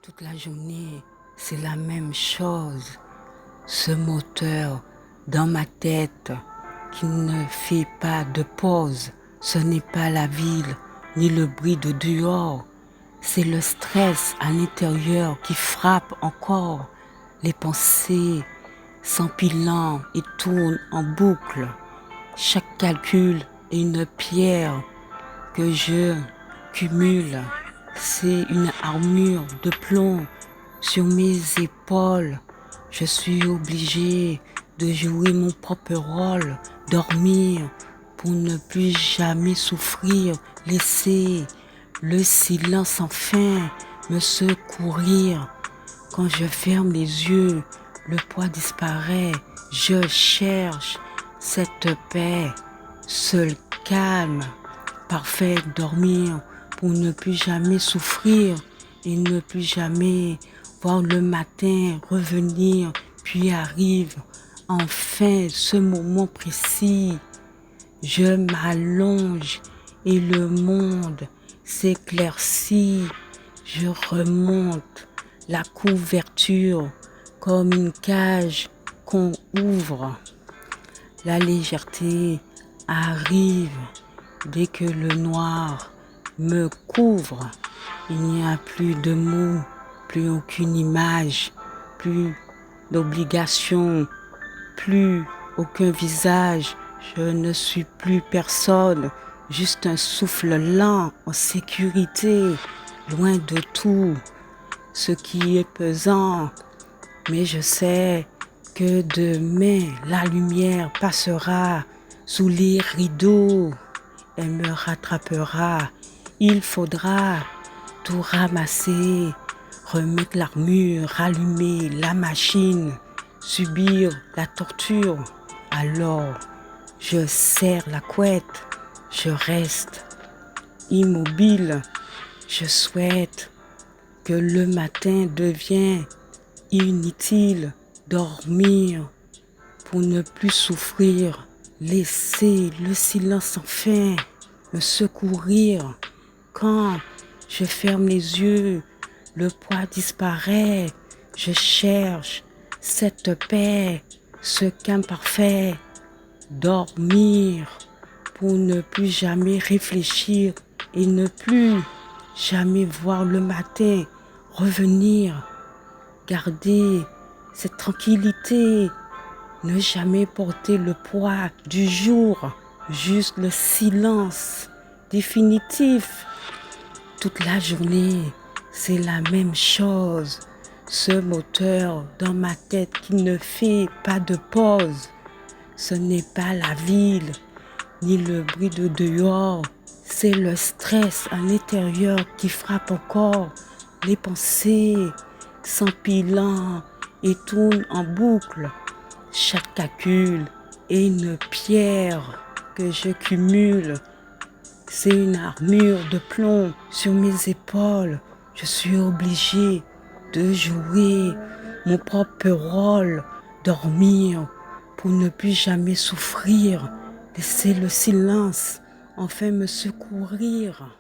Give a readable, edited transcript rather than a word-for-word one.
Toute la journée, c'est la même chose. Ce moteur dans ma tête qui ne fait pas de pause. Ce n'est pas la ville ni le bruit de dehors. C'est le stress à l'intérieur qui frappe encore. Les pensées s'empilant et tournent en boucle. Chaque calcul est une pierre que je cumule. C'est une armure de plomb sur mes épaules. Je suis obligé de jouer mon propre rôle, dormir pour ne plus jamais souffrir, laisser le silence sans fin me secourir. Quand je ferme les yeux, le poids disparaît. Je cherche cette paix, seul calme, parfait dormir pour ne plus jamais souffrir et ne plus jamais voir le matin revenir. Puis arrive enfin ce moment précis. Je m'allonge et le monde s'éclaircit. Je remonte la couverture comme une cage qu'on ouvre. La légèreté arrive dès que le noir me couvre. Il n'y a plus de mots, plus aucune image, plus d'obligation, plus aucun visage. Je ne suis plus personne, juste un souffle lent en sécurité, loin de tout ce qui est pesant. Mais je sais que demain la lumière passera sous les rideaux. Elle me rattrapera. Il faudra tout ramasser, remettre l'armure, rallumer la machine, subir la torture. Alors, je serre la couette, je reste immobile. Je souhaite que le matin devienne inutile, dormir pour ne plus souffrir, laisser le silence sans fin me secourir. Quand je ferme les yeux, le poids disparaît. Je cherche cette paix, ce calme parfait. Dormir pour ne plus jamais réfléchir et ne plus jamais voir le matin revenir. Garder cette tranquillité, ne jamais porter le poids du jour, juste le silence définitif. Toute la journée, c'est la même chose. Ce moteur dans ma tête qui ne fait pas de pause. Ce n'est pas la ville, ni le bruit de dehors. C'est le stress à l'intérieur qui frappe encore. Les pensées s'empilant et tournent en boucle. Chaque calcul est une pierre que je cumule. C'est une armure de plomb sur mes épaules. Je suis obligé de jouer mon propre rôle, dormir pour ne plus jamais souffrir, laisser le silence enfin me secourir.